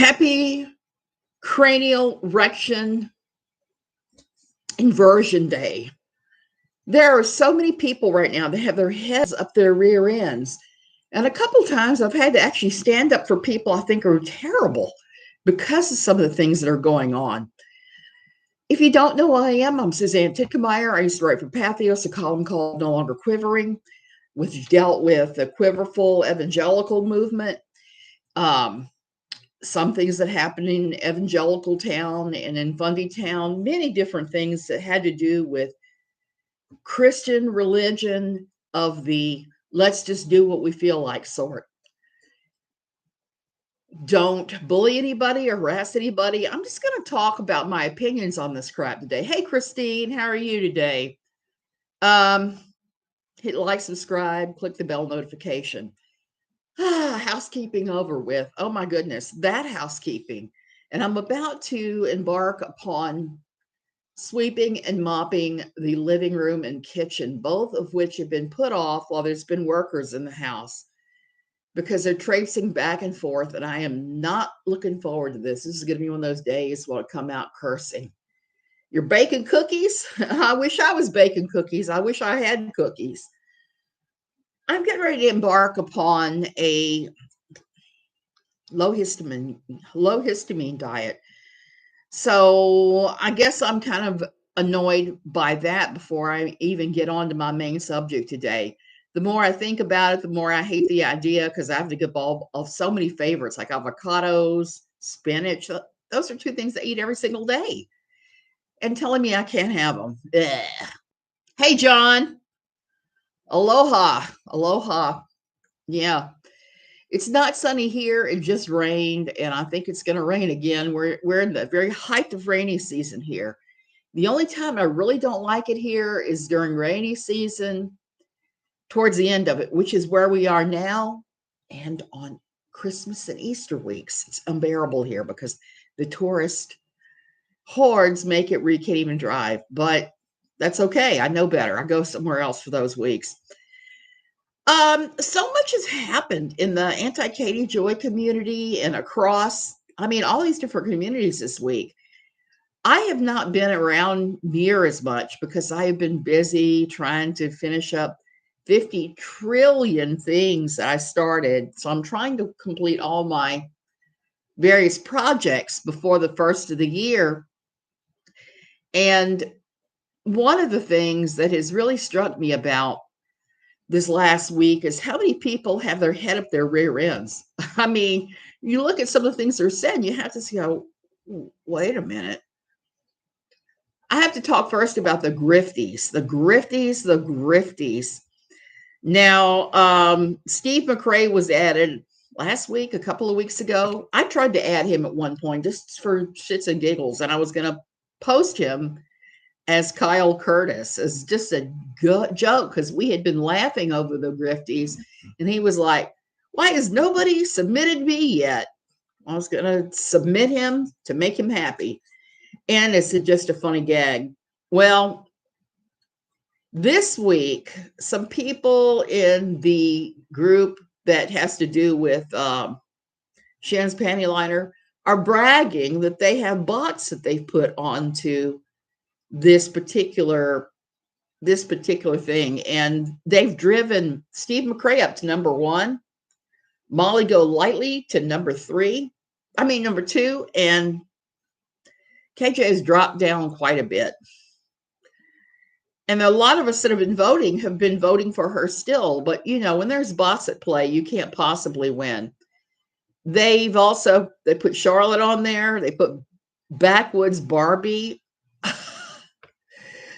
Happy Cranial Rectal Inversion Day. There are so many people right now that have their heads up their rear ends. And a couple times I've had to actually stand up for people I think are terrible because of some of the things that are going on. If you don't know who I am, I'm Suzanne Titkemeyer. I used to write for Pathos, a column called No Longer Quivering, which dealt with the quiverful evangelical movement. Some things that happened in evangelical town and in fundy town, many different things that had to do with Christian religion of the let's just do what we feel like sort. Don't bully anybody or harass anybody. I'm just going to talk about my opinions on this crap today. Hey, Christine, how are you today? Hit like, subscribe, click the bell notification. Housekeeping over with. Oh my goodness, that housekeeping. And I'm about to embark upon sweeping and mopping the living room and kitchen, both of which have been put off while there's been workers in the house because they're traipsing back and forth. And I am not looking forward to this. This is going to be one of those days where I come out cursing. You're baking cookies? I wish I was baking cookies. I wish I had cookies. I'm getting ready to embark upon a low histamine diet. So I guess I'm kind of annoyed by that before I even get on to my main subject today. The more I think about it, the more I hate the idea because I have to get all of so many favorites like avocados, spinach. Those are two things I eat every single day. And telling me I can't have them. Ugh. Hey, John. Aloha. Aloha. Yeah. It's not sunny here. It just rained, and I think it's going to rain again. We're in the very height of rainy season here. The only time I really don't like it here is during rainy season, towards the end of it, which is where we are now, and on Christmas and Easter weeks. It's unbearable here because the tourist hordes make it where you can't even drive. But that's okay. I know better. I go somewhere else for those weeks. So much has happened in the anti-Katie Joy community and across, all these different communities this week. I have not been around near as much because I have been busy trying to finish up 50 trillion things that I started. So I'm trying to complete all my various projects before the first of the year. And one of the things that has really struck me about this last week is how many people have their head up their rear ends. You look at some of the things they're saying, you have to see how, wait a minute. I have to talk first about the Grifties. The Grifties. Now, Steve McRae was added last week, a couple of weeks ago. I tried to add him at one point just for shits and giggles, and I was going to post him as Kyle Curtis, as just a joke, because we had been laughing over the Grifties, and he was like, why has nobody submitted me yet? I was going to submit him to make him happy. And it's just a funny gag. Well, this week, some people in the group that has to do with Shan's panty liner are bragging that they have bots that they've put onto this particular thing, and they've driven Steve McRae up to number 1, Molly Golightly to number 2, and KJ has dropped down quite a bit. And a lot of us that have been voting for her still, but when there's bots at play, you can't possibly win. They put Charlotte on there, they put Backwoods Barbie.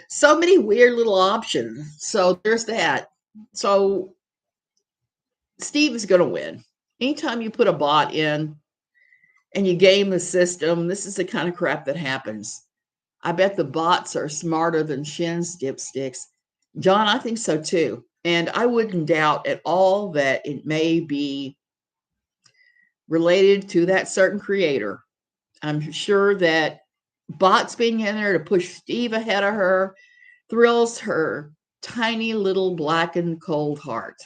So many weird little options. So there's that. So Steve is going to win. Anytime you put a bot in and you game the system, this is the kind of crap that happens. I bet the bots are smarter than Shin's dipsticks. John, I think so too. And I wouldn't doubt at all that it may be related to that certain creator. I'm sure that bots being in there to push Steve ahead of her thrills her tiny little black and cold heart.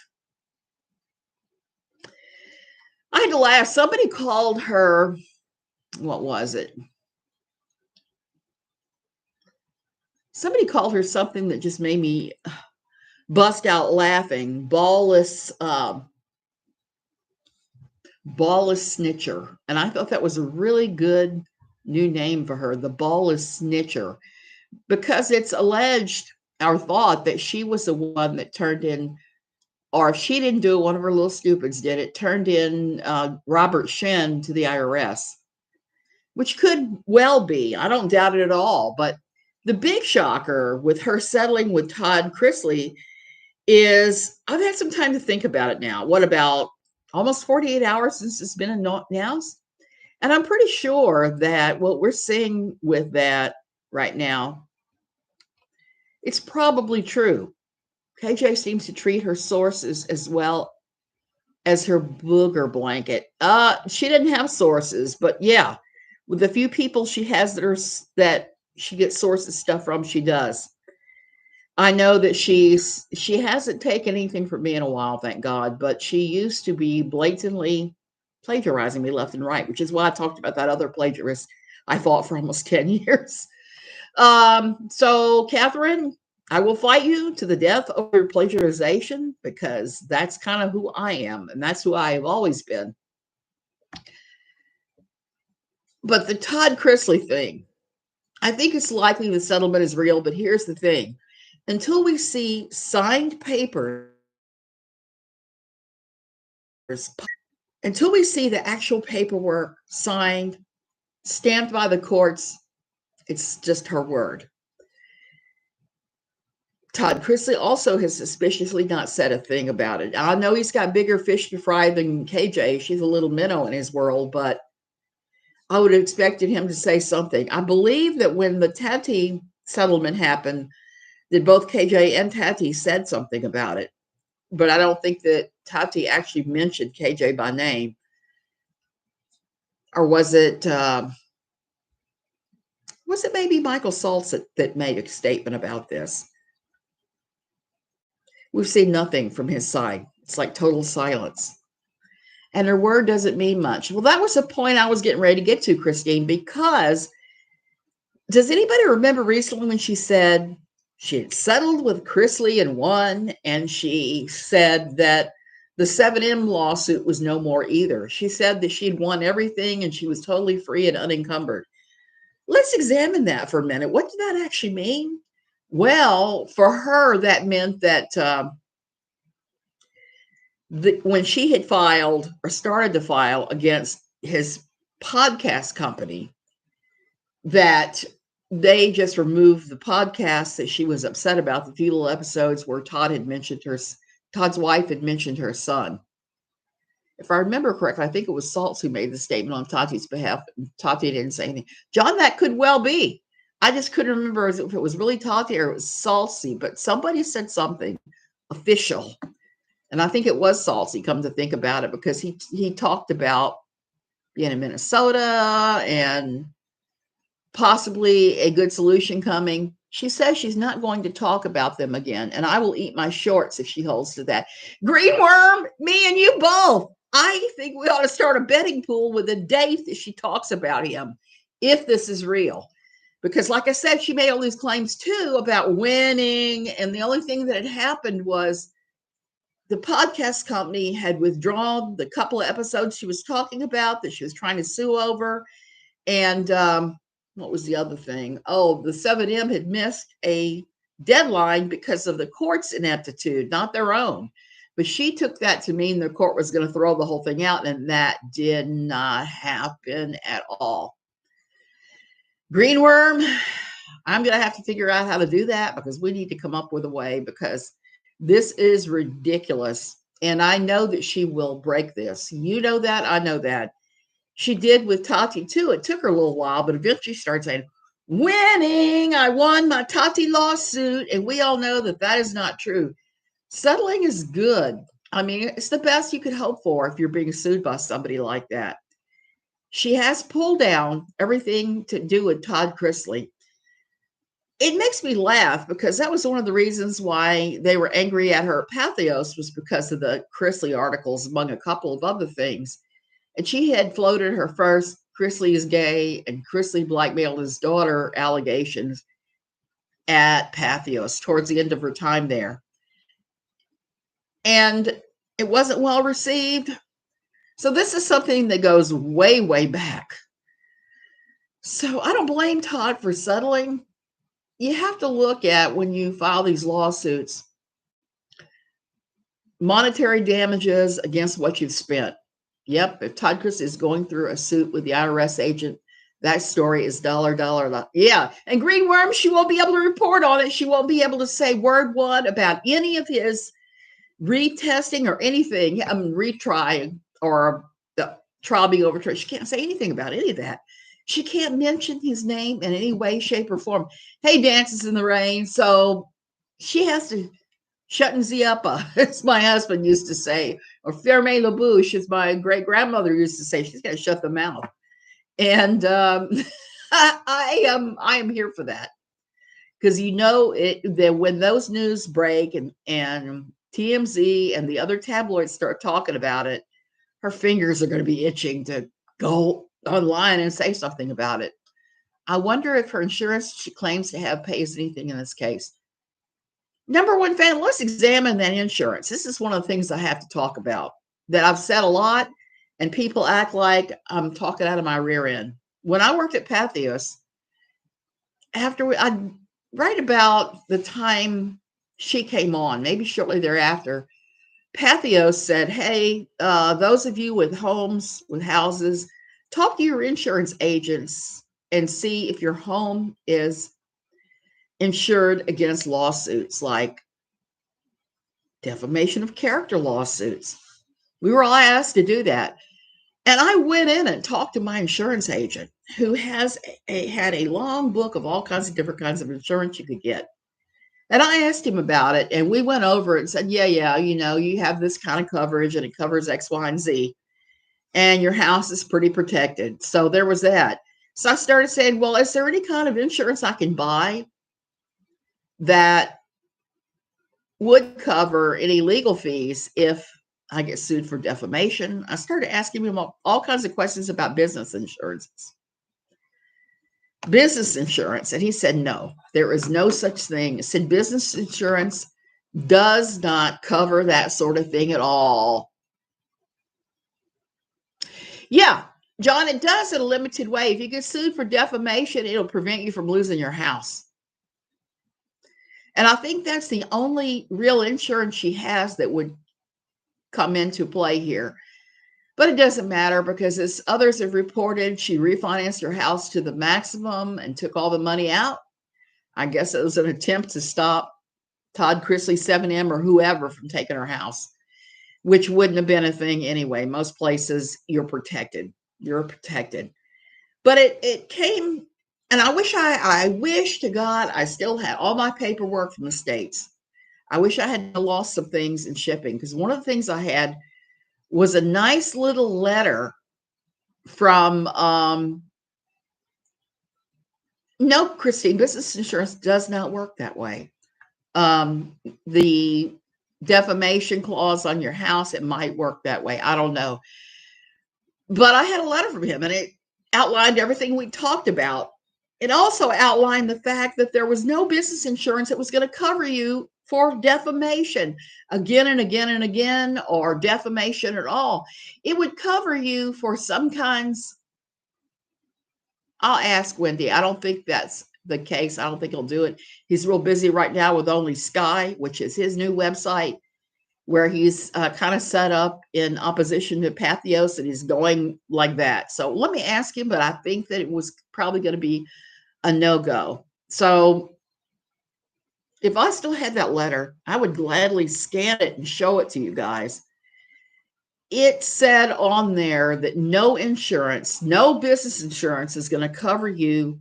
I had to laugh. Somebody called her what was it? Somebody called her something that just made me bust out laughing. Ballless snitcher. And I thought that was a really good new name for her, the ballless snitcher, because it's alleged or thought that she was the one that turned in, or if she didn't do it, one of her little stupids did it, turned in Robert Shen to the IRS, which could well be. I don't doubt it at all. But the big shocker with her settling with Todd Chrisley is I've had some time to think about it now. What about almost 48 hours since it's been announced? And I'm pretty sure that what we're seeing with that right now, it's probably true. KJ seems to treat her sources as well as her booger blanket. She didn't have sources, but yeah, with the few people she has that she gets sources stuff from, she does. I know that she hasn't taken anything from me in a while, thank God, but she used to be blatantly plagiarizing me left and right, which is why I talked about that other plagiarist I fought for almost 10 years. So Katherine, I will fight you to the death over plagiarization because that's kind of who I am, and that's who I have always been. But the Todd Chrisley thing, I think it's likely the settlement is real, but here's the thing. Until we see signed papers, until we see the actual paperwork signed, stamped by the courts, it's just her word. Todd Chrisley also has suspiciously not said a thing about it. I know he's got bigger fish to fry than KJ. She's a little minnow in his world, but I would have expected him to say something. I believe that when the Tati settlement happened, that both KJ and Tati said something about it. But I don't think that Tati actually mentioned KJ by name. Or was it maybe Michael Saltz that made a statement about this? We've seen nothing from his side. It's like total silence. And her word doesn't mean much. Well, that was the point I was getting ready to get to, Christine, because does anybody remember recently when she said she had settled with Chrisley and won, and she said that the 7M lawsuit was no more either. She said that she'd won everything and she was totally free and unencumbered. Let's examine that for a minute. What did that actually mean? Well, for her, that meant that when she had filed or started to file against his podcast company, that they just removed the podcast that she was upset about, the few little episodes where Todd's wife had mentioned her son. If I remember correctly, I think it was Saltz who made the statement on Tati's behalf. Tati didn't say anything. John, that could well be. I just couldn't remember if it was really Tati or it was Saltzy, but somebody said something official. And I think it was Saltzy, come to think about it, because he talked about being in Minnesota and possibly a good solution coming. She says she's not going to talk about them again, and I will eat my shorts if she holds to that. Greenworm, me and you both. I think we ought to start a betting pool with a date that she talks about him, if this is real. Because like I said, she made all these claims too about winning, and the only thing that had happened was the podcast company had withdrawn the couple of episodes she was talking about that she was trying to sue over. And what was the other thing? Oh, the 7M had missed a deadline because of the court's ineptitude, not their own. But she took that to mean the court was going to throw the whole thing out, and that did not happen at all. Greenworm, I'm going to have to figure out how to do that, because we need to come up with a way, because this is ridiculous. And I know that she will break this. You know that. I know that. She did with Tati too. It took her a little while, but eventually she started saying, winning, I won my Tati lawsuit. And we all know that that is not true. Settling is good. I mean, it's the best you could hope for if you're being sued by somebody like that. She has pulled down everything to do with Todd Chrisley. It makes me laugh, because that was one of the reasons why they were angry at her at Pathos, was because of the Chrisley articles, among a couple of other things. And she had floated her first Chrisley is gay and Chrisley blackmailed his daughter allegations at Pathos towards the end of her time there. And it wasn't well received. So this is something that goes way, way back. So I don't blame Todd for settling. You have to look at, when you file these lawsuits, monetary damages against what you've spent. Yep, if Todd Chrisley is going through a suit with the IRS agent, that story is dollar. Yeah, and Greenworm, she won't be able to report on it. She won't be able to say word one about any of his retesting or anything. Retry or the trial being overturned. She can't say anything about any of that. She can't mention his name in any way, shape, or form. Hey, Dances in the Rain. So she has to shut and z up, as my husband used to say, or ferme la bouche, as my great grandmother used to say. She's got to shut the mouth. And I am here for that, because that when those news break and TMZ and the other tabloids start talking about it, her fingers are going to be itching to go online and say something about it. I wonder if her insurance she claims to have pays anything in this case. Number one fan, let's examine that insurance. This is one of the things I have to talk about that I've said a lot, and people act like I'm talking out of my rear end. When I worked at Pathos, right about the time she came on, maybe shortly thereafter, Pathos said, hey, those of you with homes, with houses, talk to your insurance agents and see if your home is insured against lawsuits like defamation of character lawsuits. We were all asked to do that. And I went in and talked to my insurance agent, who had a long book of all kinds of different kinds of insurance you could get. And I asked him about it, and we went over it and said, yeah, you have this kind of coverage and it covers X, Y, and Z. And your house is pretty protected. So there was that. So I started saying, well, is there any kind of insurance I can buy that would cover any legal fees if I get sued for defamation? I started asking him all kinds of questions about business insurances. And he said, no, there is no such thing. He said, business insurance does not cover that sort of thing at all. Yeah, John, it does in a limited way. If you get sued for defamation, it'll prevent you from losing your house. And I think that's the only real insurance she has that would come into play here. But it doesn't matter, because as others have reported, she refinanced her house to the maximum and took all the money out. I guess it was an attempt to stop Todd Chrisley, 7M, or whoever from taking her house, which wouldn't have been a thing anyway. Most places you're protected. But it came, and I wish to God I still had all my paperwork from the States. I wish I had lost some things in shipping, because one of the things I had was a nice little letter from, no, Christine, business insurance does not work that way. The defamation clause on your house, it might work that way. I don't know. But I had a letter from him, and it outlined everything we talked about. It also outlined the fact that there was no business insurance that was going to cover you for defamation again and again and again, or defamation at all. It would cover you for some kinds. I'll ask Wendy. I don't think that's the case. I don't think he'll do it. He's real busy right now with Only Sky, which is his new website, where he's kind of set up in opposition to Pathos, and he's going like that. So let me ask him, but I think that it was probably going to be a no-go. So if I still had that letter, I would gladly scan it and show it to you guys. It said on there that no insurance, no business insurance is going to cover you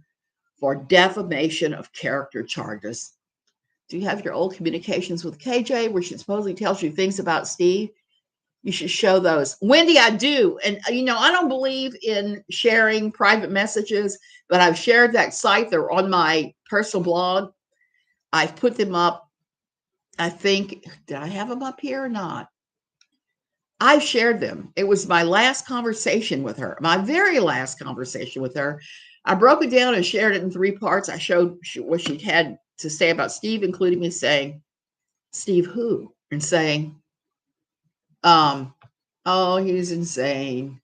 for defamation of character charges. Do you have your old communications with KJ, where she supposedly tells you things about Steve? You should show those. Wendy, I do. And, I don't believe in sharing private messages, but I've shared that site. They're on my personal blog. I've put them up. I think, did I have them up here or not? I've shared them. It was my last conversation with her, my very last conversation with her. I broke it down and shared it in 3 parts. I showed what she had to say about Steve, including me saying, "Steve who?" And saying, um, "Oh, he's insane."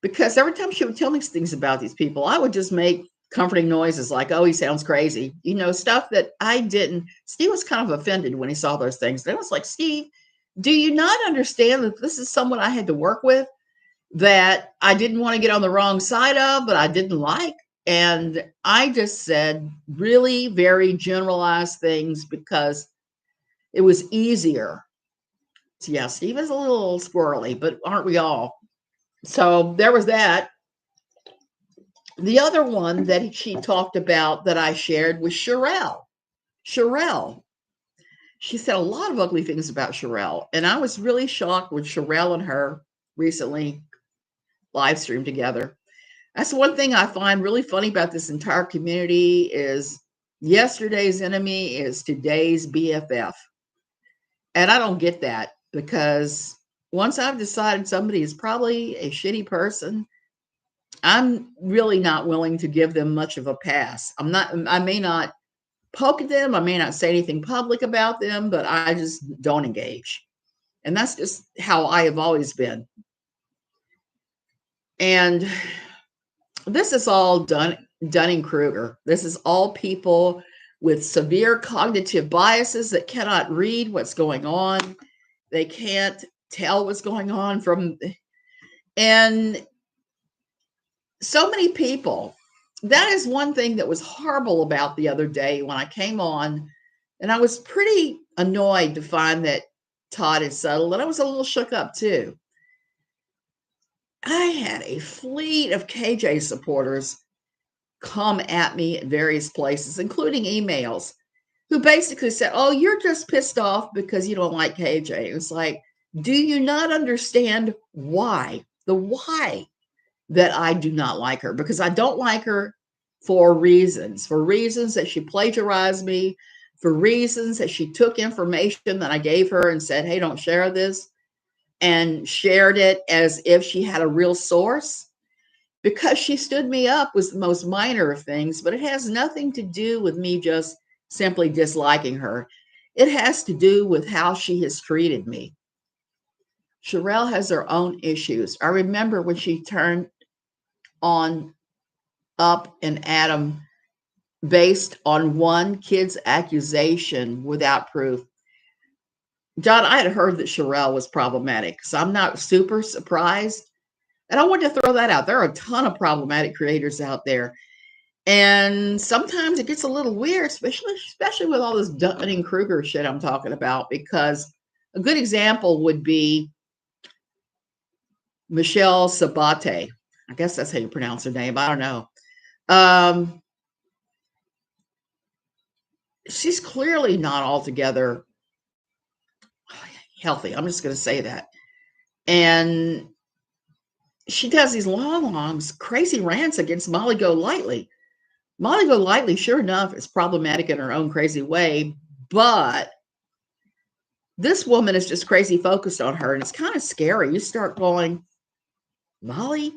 Because every time she would tell me things about these people, I would just make comforting noises like, "Oh, he sounds crazy." Stuff that I didn't. Steve was kind of offended when he saw those things. Then I was like, "Steve, do you not understand that this is someone I had to work with, that I didn't want to get on the wrong side of, but I didn't like?" And I just said really very generalized things because it was easier. So yeah, Steve is a little squirrely, but aren't we all? So there was that. The other one that she talked about that I shared was Sherelle. Sherelle. She said a lot of ugly things about Sherelle. And I was really shocked when Sherelle and her recently live streamed together. That's one thing I find really funny about this entire community is yesterday's enemy is today's BFF. And I don't get that because once I've decided somebody is probably a shitty person, I'm really not willing to give them much of a pass. I may not poke at them, I may not say anything public about them, but I just don't engage. And that's just how I have always been. And this is all Dunning-Krueger. This is all people with severe cognitive biases that cannot read what's going on. They can't tell what's going on and so many people. That is one thing that was horrible about the other day when I came on, and I was pretty annoyed to find that Todd had settled, and I was a little shook up too. I had a fleet of KJ supporters come at me at various places, including emails, who basically said, "Oh, you're just pissed off because you don't like KJ." It's like, do you not understand why? The why that I do not like her? Because I don't like her for reasons that she plagiarized me, for reasons that she took information that I gave her and said, "Hey, don't share this," and shared it as if she had a real source. Because she stood me up was the most minor of things, but it has nothing to do with me just simply disliking her. It has to do with how she has treated me. Sherelle has her own issues. I remember when she turned on Up and Adam based on one kid's accusation without proof. John, I had heard that Sherelle was problematic, so I'm not super surprised. And I want to throw that out. There are a ton of problematic creators out there. And sometimes it gets a little weird, especially with all this Dunning-Krueger shit I'm talking about, because a good example would be Michelle Sabate. I guess that's how you pronounce her name. I don't know. She's clearly not altogether healthy. I'm just going to say that. And she does these long, crazy rants against Molly Golightly. Molly Golightly, sure enough, is problematic in her own crazy way, but this woman is just crazy focused on her, and it's kind of scary. You start going, Molly,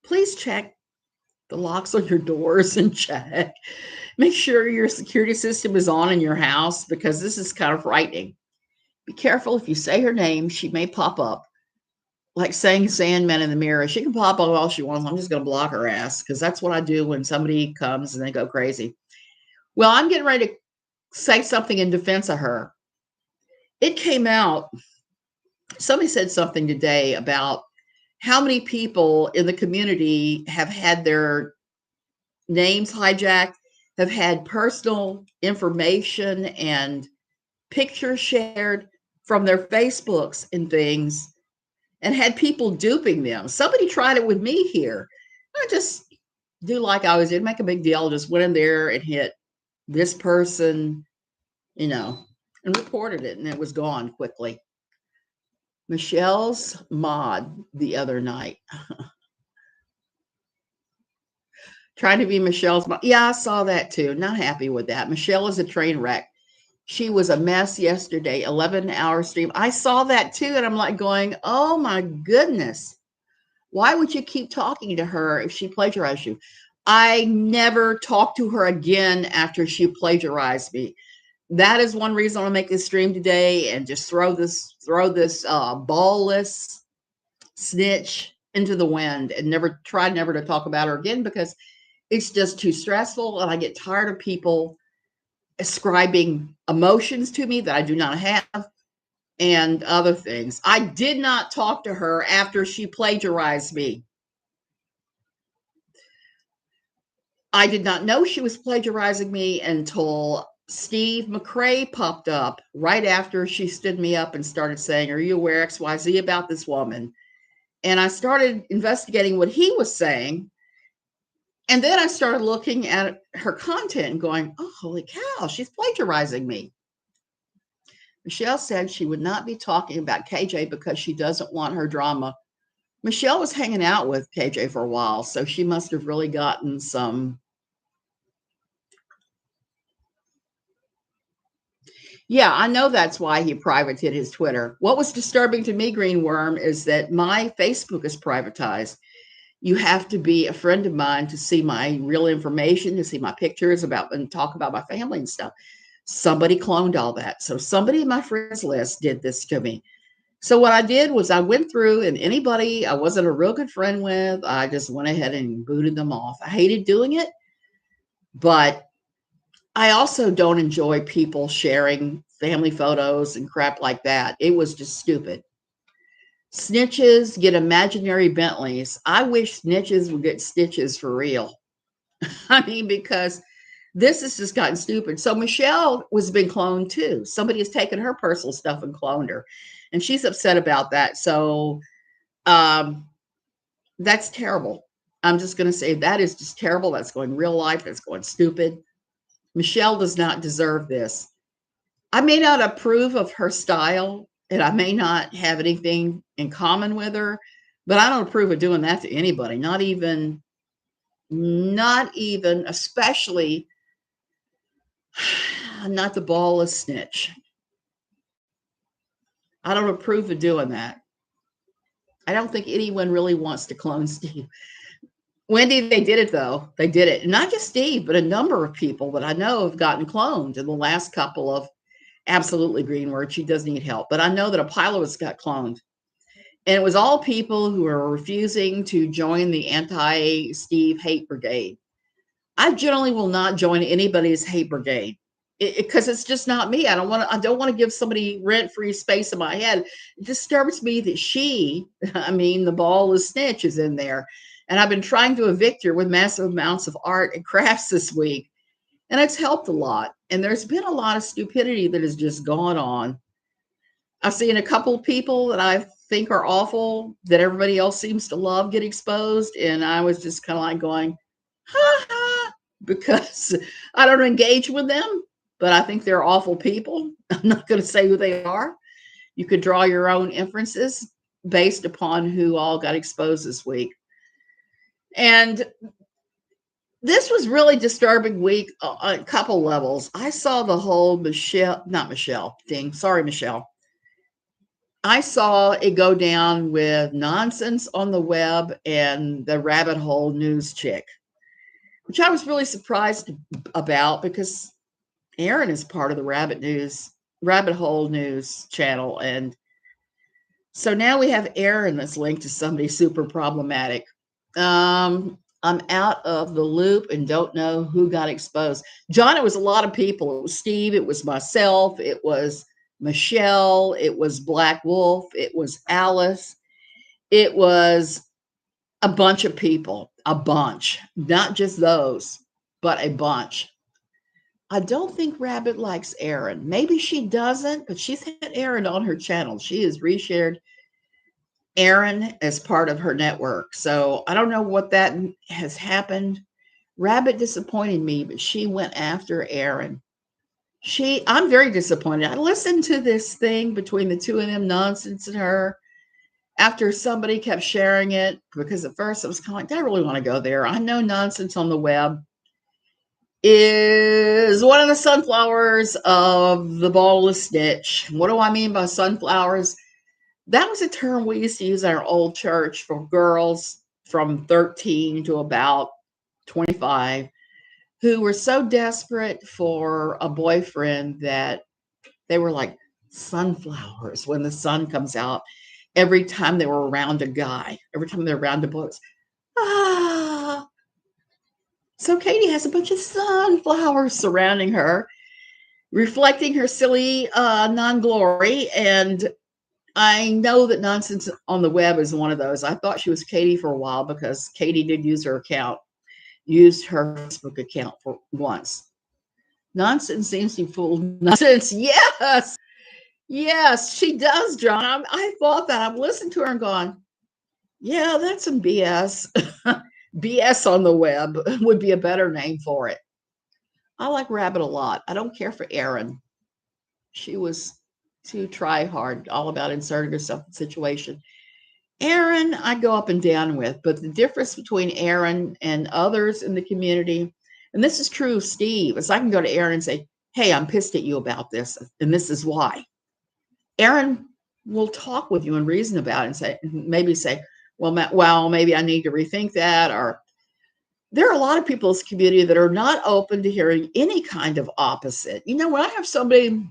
please check the locks on your doors and check. Make sure your security system is on in your house, because this is kind of frightening. Be careful if you say her name. She may pop up. Like saying Sandman in the mirror. She can pop up all she wants. I'm just going to block her ass, because that's what I do when somebody comes and they go crazy. Well, I'm getting ready to say something in defense of her. It came out, somebody said something today about how many people in the community have had their names hijacked, have had personal information and pictures shared from their Facebooks and things, and had people duping them. Somebody tried it with me here. I just do like I always did, make a big deal, just went in there and hit this person, and reported it, and it was gone quickly. Michelle's mod the other night. Trying to be Michelle's mod. Yeah, I saw that too. Not happy with that. Michelle is a train wreck. She was a mess yesterday, 11-hour stream. I saw that too. And I'm like going, oh my goodness. Why would you keep talking to her if she plagiarized you? I never talked to her again after she plagiarized me. That is one reason I want to make this stream today and just throw this ballless snitch into the wind and never to talk about her again, because it's just too stressful. And I get tired of people ascribing emotions to me that I do not have and other things. I did not talk to her after she plagiarized me. I did not know she was plagiarizing me until Steve McRae popped up right after she stood me up and started saying, are you aware XYZ about this woman? And I started investigating what he was saying. And then I started looking at her content and going, oh, holy cow, she's plagiarizing me. Michelle said she would not be talking about KJ because she doesn't want her drama. Michelle was hanging out with KJ for a while, so she must have really gotten some. Yeah, I know that's why he privated his Twitter. What was disturbing to me, Greenworm, is that my Facebook is privatized. You have to be a friend of mine to see my real information, to see my pictures about and talk about my family and stuff. Somebody cloned all that. So somebody in my friends list did this to me. So what I did was I went through, and anybody I wasn't a real good friend with, I just went ahead and booted them off. I hated doing it, but I also don't enjoy people sharing family photos and crap like that. It was just stupid. Snitches get imaginary Bentleys. I wish snitches would get stitches for real. I mean, because this has just gotten stupid. So Michelle was being cloned too. Somebody has taken her personal stuff and cloned her, and she's upset about that. So that's terrible. I'm just going to say that is just terrible. That's going real life. That's going stupid. Michelle does not deserve this. I may not approve of her style, and I may not have anything in common with her, but I don't approve of doing that to anybody. Not even, especially not the ballless snitch. I don't approve of doing that. I don't think anyone really wants to clone Steve. Wendy, they did it though. They did it. Not just Steve, but a number of people that I know have gotten cloned in the last couple of absolutely green words. She does need help. But I know that a pile of us got cloned. And it was all people who are refusing to join the anti-Steve hate brigade. I generally will not join anybody's hate brigade because it's just not me. I don't want to give somebody rent-free space in my head. It disturbs me that the ballless snitch is in there. And I've been trying to evict her with massive amounts of art and crafts this week. And it's helped a lot. And there's been a lot of stupidity that has just gone on. I've seen a couple of people that I think are awful that everybody else seems to love get exposed. And I was just kind of like going, ha ha, because I don't engage with them, but I think they're awful people. I'm not going to say who they are. You could draw your own inferences based upon who all got exposed this week. And this was really disturbing week on a couple levels. I saw the whole Michelle. I saw it go down with nonsense on the web and the rabbit hole news chick, which I was really surprised about because Aaron is part of the rabbit hole news channel. And so now we have Aaron that's linked to somebody super problematic. I'm out of the loop and don't know who got exposed. John, it was a lot of people. It was Steve. It was myself. It was Michelle. It was Black Wolf. It was Alice. It was a bunch of people, not just those, but a bunch. I don't think Rabbit likes Aaron. Maybe she doesn't, but she's had Aaron on her channel. She has reshared Aaron as part of her network. So I don't know what that has happened. Rabbit disappointed me, but she went after Aaron. I'm very disappointed. I listened to this thing between the two of them, nonsense and her, after somebody kept sharing it, because at first I was kind of like, I really want to go there. I know nonsense on the web. is one of the sunflowers of the ballless snitch. What do I mean by sunflowers? That was a term we used to use in our old church for girls from 13 to about 25 who were so desperate for a boyfriend that they were like sunflowers when the sun comes out. Every time they were around a guy, every time they're around a boy, ah. So Katie has a bunch of sunflowers surrounding her, reflecting her silly non-glory. And I know that nonsense on the web is one of those. I thought she was Katie for a while because Katie did use her account, used her Facebook account for once. Nonsense seems to be full of nonsense. Yes. Yes, she does, John. I thought that. I've listened to her and gone, yeah, that's some BS. BS on the web would be a better name for it. I like Rabbit a lot. I don't care for Erin. She was too try hard, all about inserting herself in the situation. Erin, I go up and down with, but the difference between Erin and others in the community, and this is true of Steve, is I can go to Erin and say, hey, I'm pissed at you about this, and this is why. Erin will talk with you and reason about it and say, well, maybe I need to rethink that. Or there are a lot of people in this community that are not open to hearing any kind of opposite. You know, when I have somebody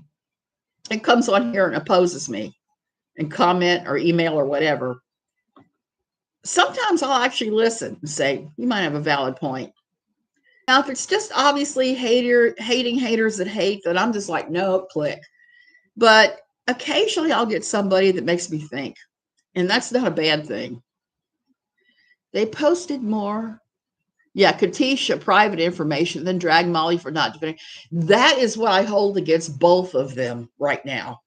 that comes on here and opposes me and comment or email or whatever, sometimes I'll actually listen and say, you might have a valid point. Now, if it's just obviously hating haters that hate, then I'm just like, no, click. But occasionally I'll get somebody that makes me think, and that's not a bad thing. They posted more. Yeah, Katisha, private information, then drag Molly for not defending. That is what I hold against both of them right now.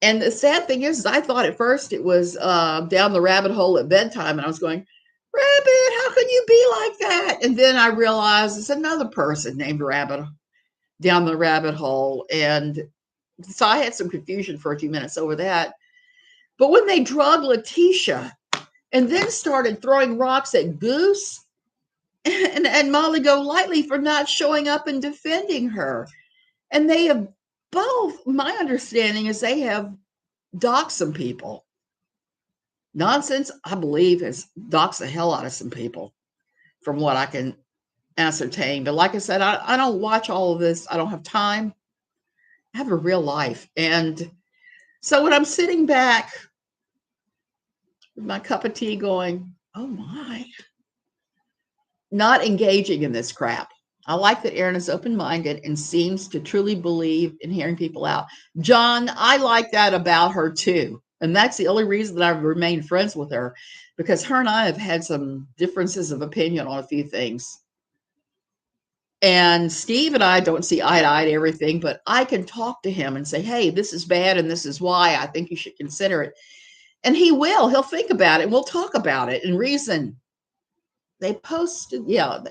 And the sad thing is I thought at first it was down the rabbit hole at bedtime, and I was going, Rabbit, how can you be like that? And then I realized it's another person named Rabbit down the rabbit hole. And so I had some confusion for a few minutes over that. But when they drug Latisha and then started throwing rocks at Goose and Molly Golightly for not showing up and defending her, and they have both, my understanding is they have doxed some people. Nonsense, I believe, has doxed the hell out of some people from what I can ascertain. But like I said, I don't watch all of this. I don't have time. I have a real life. And so when I'm sitting back with my cup of tea going, oh my, not engaging in this crap. I like that Erin is open-minded and seems to truly believe in hearing people out. John, I like that about her too. And that's the only reason that I've remained friends with her, because her and I have had some differences of opinion on a few things. And Steve and I don't see eye to eye to everything, but I can talk to him and say, hey, this is bad and this is why I think you should consider it. And he will. He'll think about it and we'll talk about it and reason. They posted, yeah.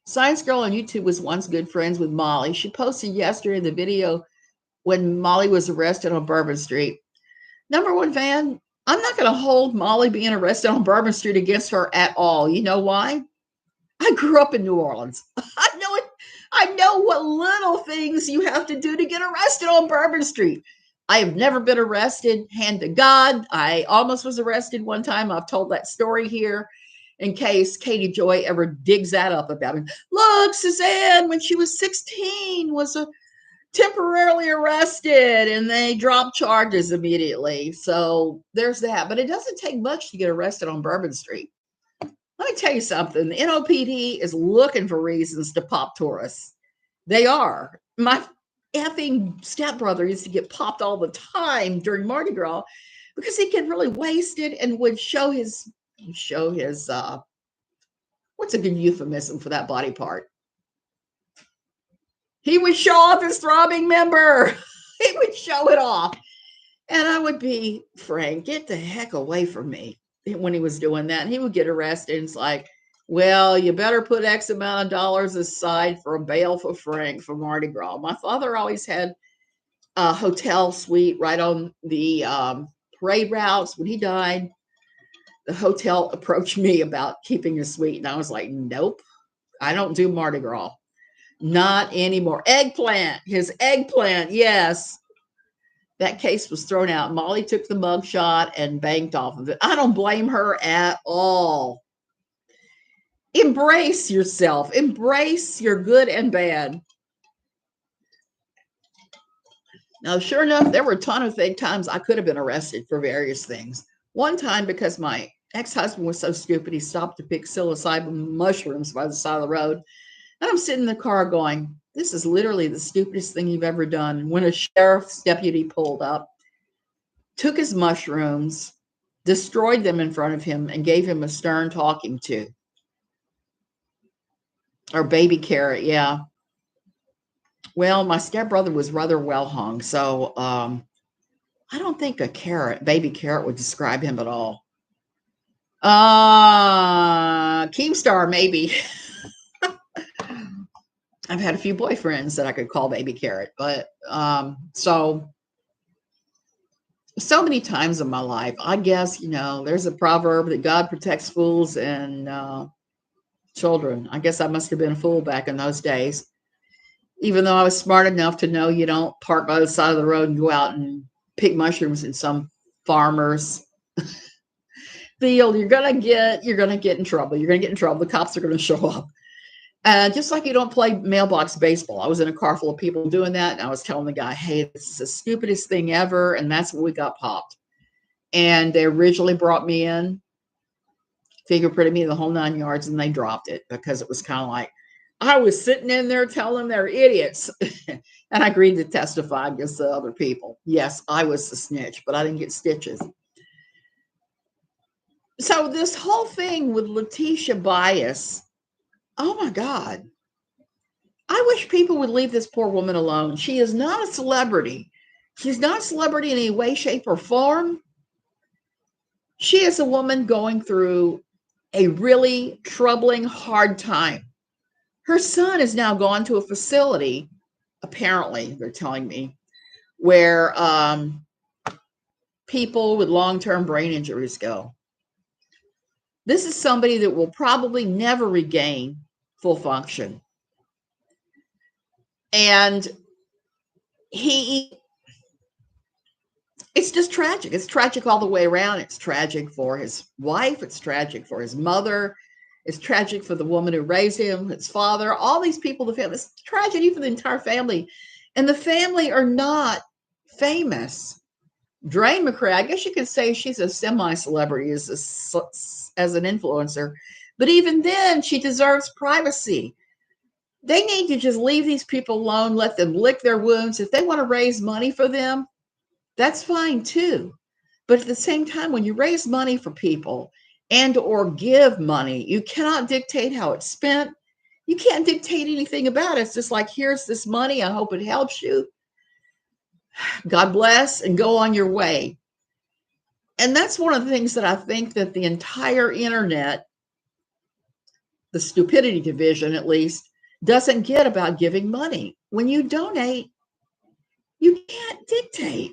Science Girl on YouTube was once good friends with Molly. She posted yesterday the video when Molly was arrested on Bourbon Street. Number one fan, I'm not going to hold Molly being arrested on Bourbon Street against her at all. You know why? I grew up in New Orleans. I know it. I know what little things you have to do to get arrested on Bourbon Street. I have never been arrested, hand to God. I almost was arrested one time. I've told that story here in case Katie Joy ever digs that up about me. Look, Suzanne, when she was 16, was temporarily arrested and they dropped charges immediately. So there's that. But it doesn't take much to get arrested on Bourbon Street. Let me tell you something. The NOPD is looking for reasons to pop tourists. They are. My effing stepbrother used to get popped all the time during Mardi Gras because he'd get really wasted and would show his what's a good euphemism for that body part? He would show off his throbbing member. He would show it off. And I would be, Frank, get the heck away from me when he was doing that. And he would get arrested. And it's like, well, you better put X amount of dollars aside for a bail for Frank for Mardi Gras. My father always had a hotel suite right on the parade routes. When he died, the hotel approached me about keeping a suite. And I was like, nope. I don't do Mardi Gras. Not anymore. Eggplant, his eggplant, yes. That case was thrown out. Molly took the mugshot and banked off of it. I don't blame her at all. Embrace yourself. Embrace your good and bad. Now, sure enough, there were a ton of times I could have been arrested for various things. One time, because my ex-husband was so stupid, he stopped to pick psilocybin mushrooms by the side of the road. And I'm sitting in the car going, this is literally the stupidest thing you've ever done. And when a sheriff's deputy pulled up, took his mushrooms, destroyed them in front of him, and gave him a stern talking to. Or baby carrot, yeah. Well, my stepbrother was rather well hung, so I don't think a baby carrot would describe him at all. Keemstar, maybe. I've had a few boyfriends that I could call baby carrot, but so many times in my life, I guess, there's a proverb that God protects fools and children. I guess I must have been a fool back in those days. Even though I was smart enough to know you don't park by the side of the road and go out and pick mushrooms in some farmer's field, you're gonna get in trouble. You're gonna get in trouble. The cops are gonna show up. And just like you don't play mailbox baseball, I was in a car full of people doing that, and I was telling the guy, "Hey, this is the stupidest thing ever," and that's when we got popped. And they originally brought me in, fingerprinted me the whole 9 yards, and they dropped it because it was kind of like I was sitting in there telling them they're idiots. And I agreed to testify against the other people. Yes, I was the snitch, but I didn't get stitches. So this whole thing with Latisha Bias, oh my God. I wish people would leave this poor woman alone. She is not a celebrity. She's not a celebrity in any way, shape, or form. She is a woman going through a really troubling, hard time. Her son has now gone to a facility, apparently, they're telling me, where people with long-term brain injuries go. This is somebody that will probably never regain full function. And it's just tragic. It's tragic all the way around. It's tragic for his wife. It's tragic for his mother. It's tragic for the woman who raised him, his father, all these people, the family. It's tragedy for the entire family. And the family are not famous. Drain McCray, I guess you could say she's a semi-celebrity as an influencer. But even then, she deserves privacy. They need to just leave these people alone, let them lick their wounds. If they want to raise money for them, that's fine too. But at the same time, when you raise money for people and or give money, you cannot dictate how it's spent. You can't dictate anything about it. It's just like, here's this money. I hope it helps you. God bless, and go on your way. And that's one of the things that I think that the entire internet, the stupidity division at least, doesn't get about giving money. When you donate, you can't dictate.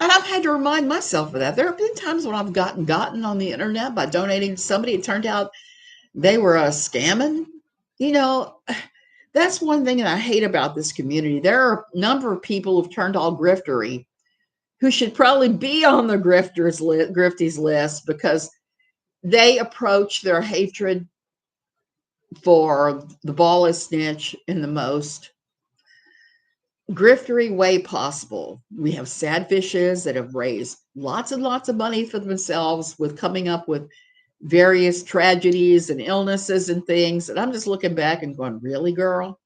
And I've had to remind myself of that. There have been times when I've gotten on the internet by donating to somebody. It turned out they were scamming. That's one thing that I hate about this community. There are a number of people who've turned all griftery who should probably be on the Grifties list because they approach their hatred for the ballast snitch in the most griftery way possible. We have sad fishes that have raised lots and lots of money for themselves with coming up with various tragedies and illnesses and things. And I'm just looking back and going, really, girl?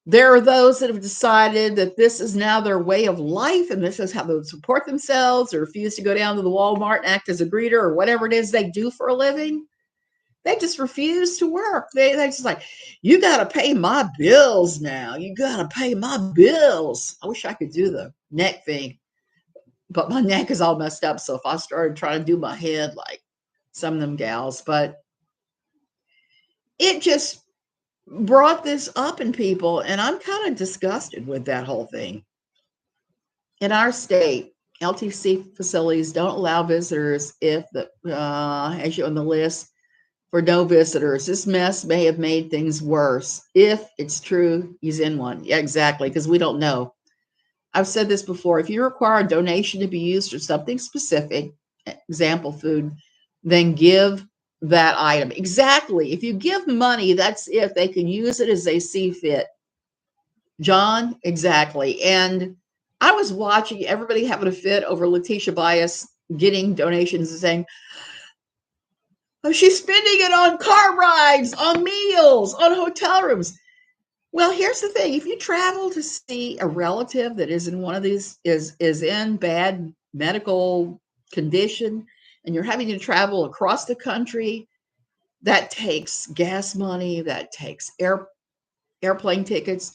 There are those that have decided that this is now their way of life and this is how they support themselves, or refuse to go down to the Walmart and act as a greeter or whatever it is they do for a living. They just refuse to work. They just like, you got to pay my bills now. You got to pay my bills. I wish I could do the neck thing, but my neck is all messed up. So if I started trying to do my head like some of them gals, but it just brought this up in people. And I'm kind of disgusted with that whole thing. In our state, LTC facilities don't allow visitors if as you on the list, for no visitors. This mess may have made things worse. If it's true, he's in one. Yeah, exactly, because we don't know. I've said this before. If you require a donation to be used for something specific, example food, then give that item. Exactly. If you give money, that's if they can use it as they see fit. John, exactly. And I was watching everybody having a fit over Latisha Bias getting donations and saying, oh, she's spending it on car rides, on meals, on hotel rooms. Well, here's the thing. If you travel to see a relative that is in one of these, is in bad medical condition, and you're having to travel across the country, that takes gas money, that takes airplane tickets,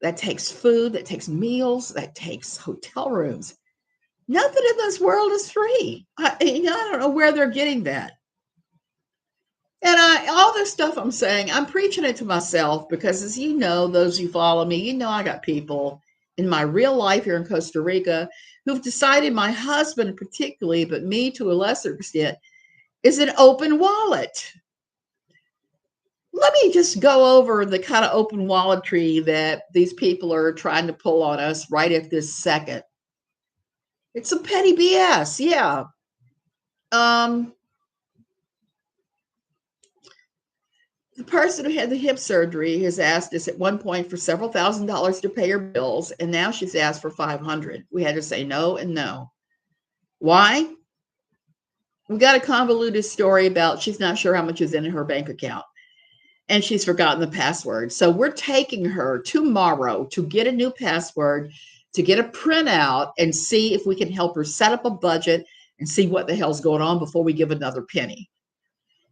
that takes food, that takes meals, that takes hotel rooms. Nothing in this world is free. I don't know where they're getting that. And all this stuff I'm saying, I'm preaching it to myself because, as you know, those who follow me, you know, I got people in my real life here in Costa Rica who've decided, my husband particularly, but me to a lesser extent, is an open wallet. Let me just go over the kind of open walletry that these people are trying to pull on us right at this second. It's some petty BS. Yeah. The person who had the hip surgery has asked us at one point for several $1,000s to pay her bills, and now she's asked for $500. We had to say no and no. Why? We got a convoluted story about she's not sure how much is in her bank account, and she's forgotten the password. So we're taking her tomorrow to get a new password, to get a printout, and see if we can help her set up a budget and see what the hell's going on before we give another penny.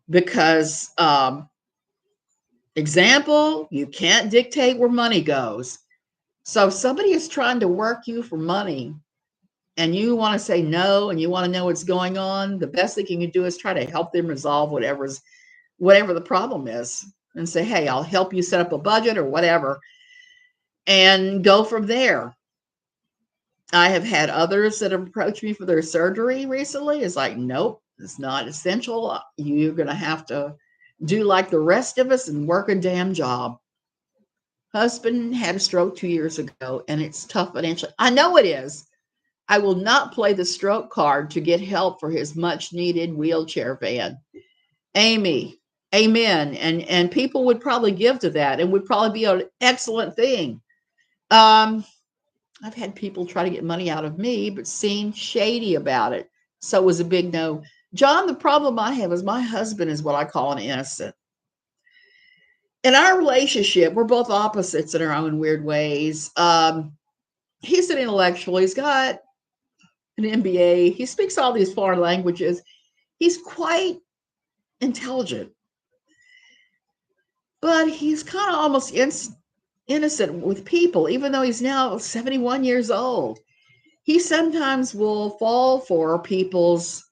Because example, you can't dictate where money goes. So if somebody is trying to work you for money and you want to say no and you want to know what's going on, the best thing you can do is try to help them resolve whatever the problem is, and say, hey, I'll help you set up a budget or whatever, and go from there. I have had others that have approached me for their surgery recently. It's like, nope, it's not essential. You're going to have to do like the rest of us and work a damn job. Husband had a stroke 2 years ago, and it's tough financially. I know it is. I will not play the stroke card to get help for his much needed wheelchair van. Amy, amen. And people would probably give to that, and would probably be an excellent thing. I've had people try to get money out of me, but seemed shady about it. So it was a big no. John, the problem I have is my husband is what I call an innocent. In our relationship, we're both opposites in our own weird ways. He's an intellectual. He's got an MBA. He speaks all these foreign languages. He's quite intelligent, but he's kind of almost innocent with people, even though he's now 71 years old. He sometimes will fall for people's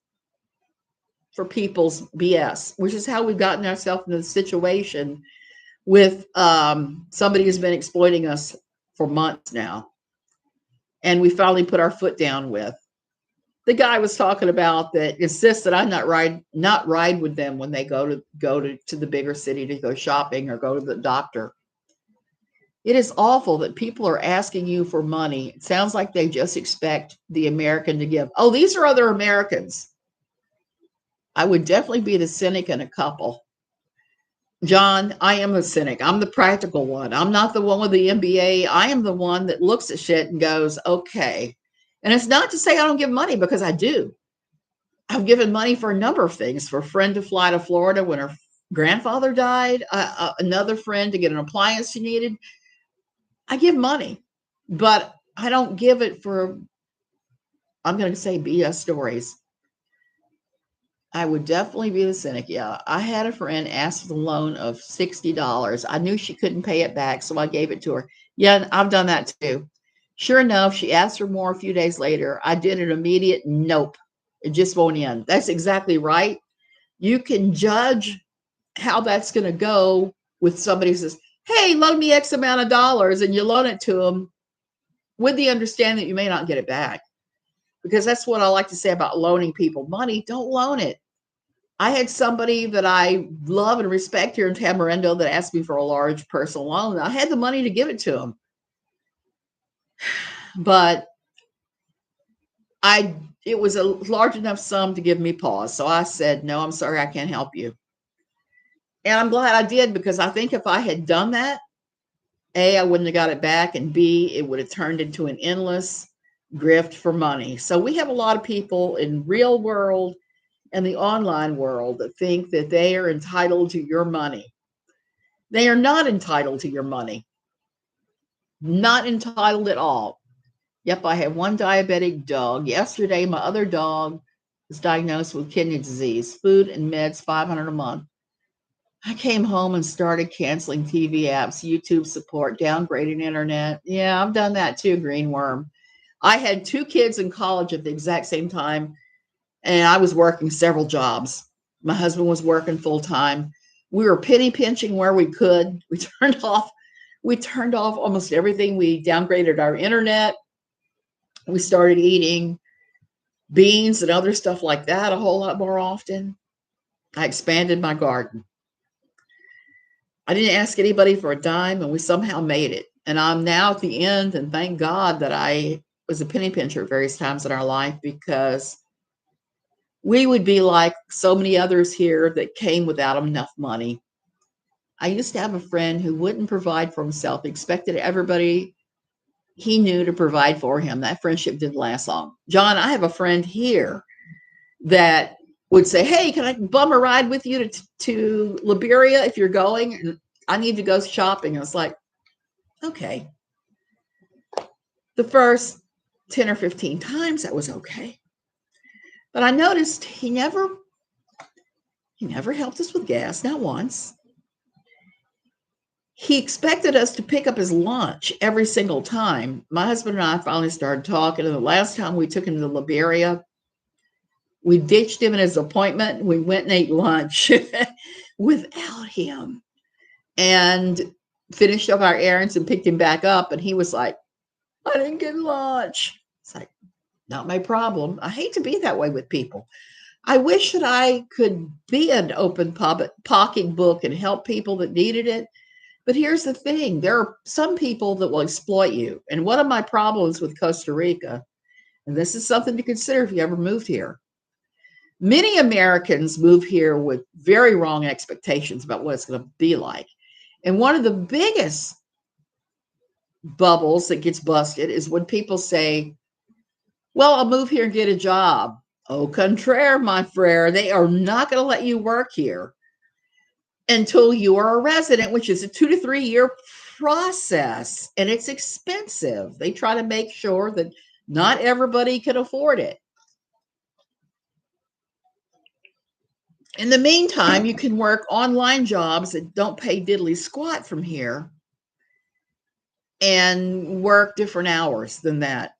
BS, which is how we've gotten ourselves into the situation with somebody who's been exploiting us for months now. And we finally put our foot down with. The guy was talking about that insists that I not ride with them when they go to the bigger city to go shopping or go to the doctor. It is awful that people are asking you for money. It sounds like they just expect the American to give. Oh, these are other Americans. I would definitely be the cynic in a couple. John, I am a cynic. I'm the practical one. I'm not the one with the MBA. I am the one that looks at shit and goes, okay. And it's not to say I don't give money, because I do. I've given money for a number of things. For a friend to fly to Florida when her grandfather died, another friend to get an appliance she needed. I give money, but I don't give it for, I'm going to say, BS stories. I would definitely be the cynic. Yeah, I had a friend ask for the loan of $60. I knew she couldn't pay it back, so I gave it to her. Yeah, I've done that too. Sure enough, she asked for more a few days later. I did an immediate nope. It just won't end. That's exactly right. You can judge how that's going to go with somebody who says, hey, loan me X amount of dollars, and you loan it to them with the understanding that you may not get it back. Because that's what I like to say about loaning people money. Don't loan it. I had somebody that I love and respect here in Tamarindo that asked me for a large personal loan, and I had the money to give it to him. But it was a large enough sum to give me pause. So I said, no, I'm sorry, I can't help you. And I'm glad I did, because I think if I had done that, A, I wouldn't have got it back, and B, it would have turned into an endless grift for money. So we have a lot of people in real world and the online world that think that they are entitled to your money. They are not entitled to your money. Not entitled at all. Yep, I have one diabetic dog. Yesterday, my other dog was diagnosed with kidney disease. Food and meds, $500 a month. I came home and started canceling TV apps, YouTube support, downgrading internet. Yeah, I've done that too, greenworm. I had 2 kids in college at the exact same time, and I was working several jobs. My husband was working full time. We were penny pinching where we could. We turned off almost everything. We downgraded our internet. We started eating beans and other stuff like that a whole lot more often. I expanded my garden. I didn't ask anybody for a dime, and we somehow made it. And I'm now at the end, and thank God that I was a penny pincher at various times in our life, because we would be like so many others here that came without enough money. I used to have a friend who wouldn't provide for himself, he expected everybody he knew to provide for him. That friendship didn't last long. John, I have a friend here that would say, hey, can I bum a ride with you to Liberia if you're going? And I need to go shopping. And it's like, okay. The first 10 or 15 times that was okay. But I noticed he never helped us with gas, not once. He expected us to pick up his lunch every single time. My husband and I finally started talking, and the last time we took him to Liberia, we ditched him in his appointment. We went and ate lunch without him and finished up our errands and picked him back up. And he was like, I didn't get lunch. It's like, not my problem. I hate to be that way with people. I wish that I could be an open pocketbook and help people that needed it. But here's the thing. There are some people that will exploit you. And one of my problems with Costa Rica, and this is something to consider if you ever moved here, many Americans move here with very wrong expectations about what it's going to be like. And one of the biggest bubbles that gets busted is when people say, well, I'll move here and get a job. Au contraire, my frere, they are not going to let you work here until you are a resident, which is a 2 to 3 year process, and it's expensive. They try to make sure that not everybody can afford it. In the meantime, you can work online jobs that don't pay diddly squat from here and work different hours than that.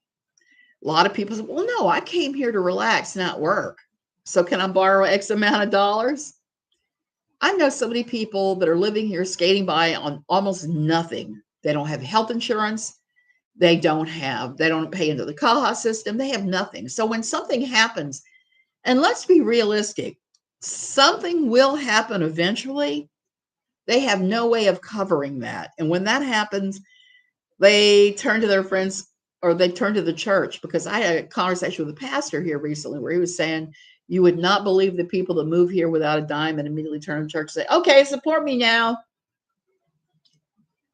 A lot of people say, well, no, I came here to relax, not work. So can I borrow X amount of dollars? I know so many people that are living here skating by on almost nothing. They don't have health insurance. They don't pay into the Caja system. They have nothing. So when something happens, and let's be realistic, something will happen eventually. They have no way of covering that. And when that happens, they turn to their friends or they turn to the church, because I had a conversation with a pastor here recently where he was saying, you would not believe the people that move here without a dime and immediately turn to the church and say, okay, support me now.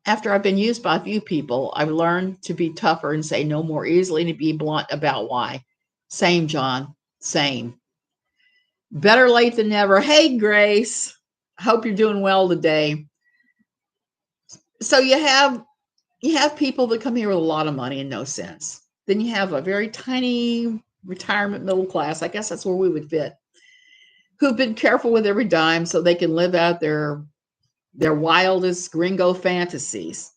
After I've been used by a few people, I've learned to be tougher and say no more easily and to be blunt about why. Same, John. Same. Better late than never. Hey, Grace. Hope you're doing well today. So you have people that come here with a lot of money and no sense. Then you have a very tiny retirement middle class. I guess that's where we would fit, who've been careful with every dime so they can live out their wildest gringo fantasies.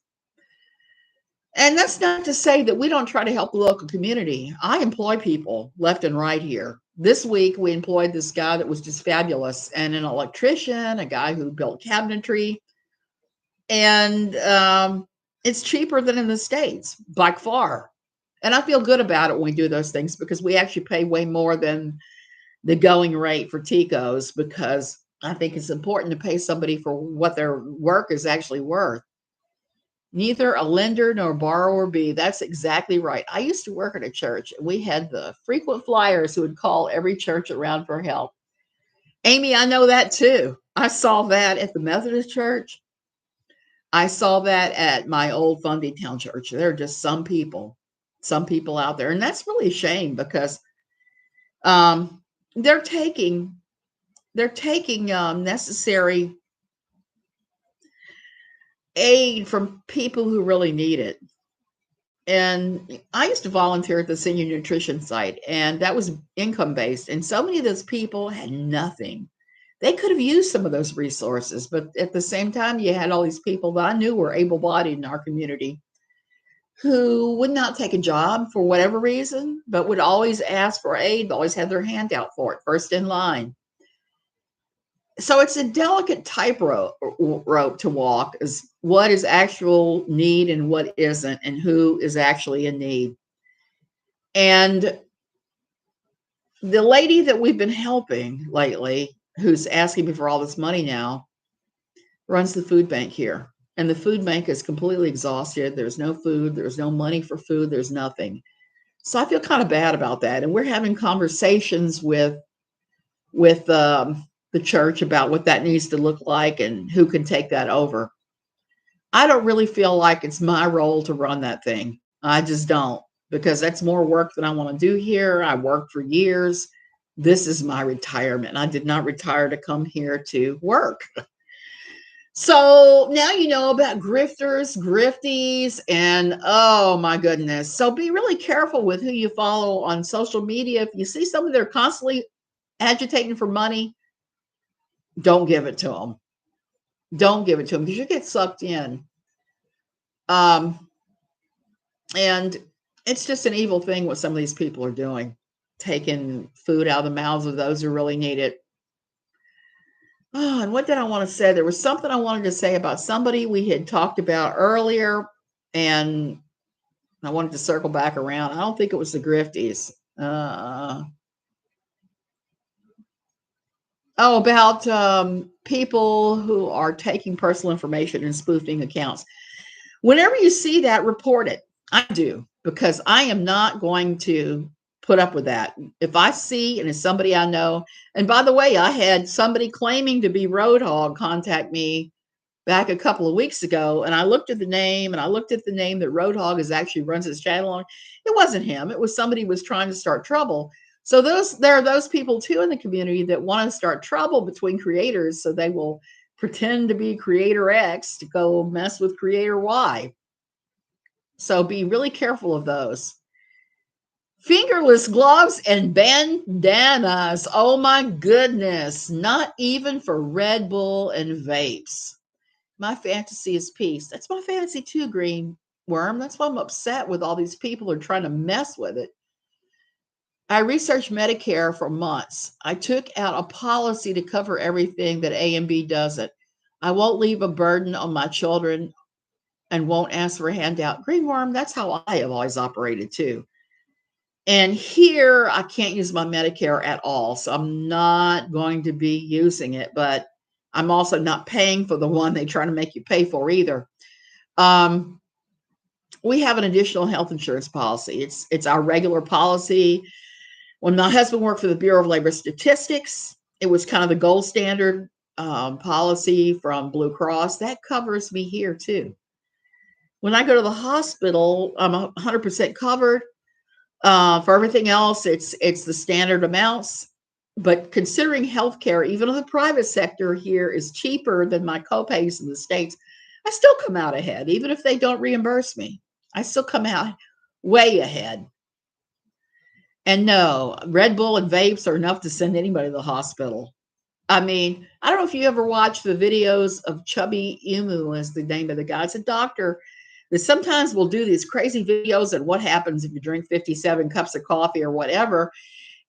And that's not to say that we don't try to help the local community. I employ people left and right here. This week, we employed this guy that was just fabulous, and an electrician, a guy who built cabinetry. And it's cheaper than in the States by far. And I feel good about it when we do those things, because we actually pay way more than the going rate for TICOs, because I think it's important to pay somebody for what their work is actually worth. Neither a lender nor borrower be. That's exactly right. I used to work at a church. We had the frequent flyers who would call every church around for help. Amy, I know that too. I saw that at the Methodist church. I saw that at my old Fundy Town church. There are just some people out there. And that's really a shame, because um, they're taking necessary aid from people who really need it. And I used to volunteer at the senior nutrition site, and that was income based. And so many of those people had nothing. They could have used some of those resources, but at the same time, you had all these people that I knew were able bodied in our community who would not take a job for whatever reason, but would always ask for aid, always had their hand out for it, first in line. So it's a delicate tightrope to walk, is what is actual need and what isn't, and who is actually in need. And the lady that we've been helping lately, who's asking me for all this money now, runs the food bank here. And the food bank is completely exhausted. There's no food. There's no money for food. There's nothing. So I feel kind of bad about that. And we're having conversations with the church about what that needs to look like and who can take that over. I don't really feel like it's my role to run that thing. I just don't, because that's more work than I want to do here. I worked for years. This is my retirement. I did not retire to come here to work. So now you know about grifters, grifties, and oh my goodness. So be really careful with who you follow on social media. If you see somebody they're constantly agitating for money, don't give it to them. Don't give it to them, because you get sucked in. And it's just an evil thing what some of these people are doing, taking food out of the mouths of those who really need it. Oh, and what did I want to say? There was something I wanted to say about somebody we had talked about earlier, and I wanted to circle back around. I don't think it was the Grifties. About people who are taking personal information and spoofing accounts. Whenever you see that, report it. I do, because I am not going to put up with that. If I see, and it's somebody I know, and by the way, I had somebody claiming to be Roadhog contact me back a couple of weeks ago, and I looked at the name, and I looked at the name that Roadhog is actually runs his channel on. It wasn't him. It was somebody who was trying to start trouble. So there are those people too in the community that want to start trouble between creators, so they will pretend to be creator X to go mess with creator Y. So be really careful of those. Fingerless gloves and bandanas. Oh my goodness. Not even for Red Bull and vapes. My fantasy is peace. That's my fantasy too, Green Worm. That's why I'm upset with all these people who are trying to mess with it. I researched Medicare for months. I took out a policy to cover everything that A and B doesn't. I won't leave a burden on my children and won't ask for a handout. Green Worm, that's how I have always operated too. And here I can't use my Medicare at all. So I'm not going to be using it, but I'm also not paying for the one they try to make you pay for either. We have an additional health insurance policy. It's our regular policy. When my husband worked for the Bureau of Labor Statistics, it was kind of the gold standard policy from Blue Cross. That covers me here too. When I go to the hospital, I'm 100% covered. For everything else, it's the standard amounts. But considering healthcare, even in the private sector here, is cheaper than my copays in the States, I still come out ahead. Even if they don't reimburse me, I still come out way ahead. And no, Red Bull and vapes are enough to send anybody to the hospital. I mean, I don't know if you ever watched the videos of Chubby Emu, is the name of the guy. It's a doctor that sometimes will do these crazy videos and what happens if you drink 57 cups of coffee or whatever.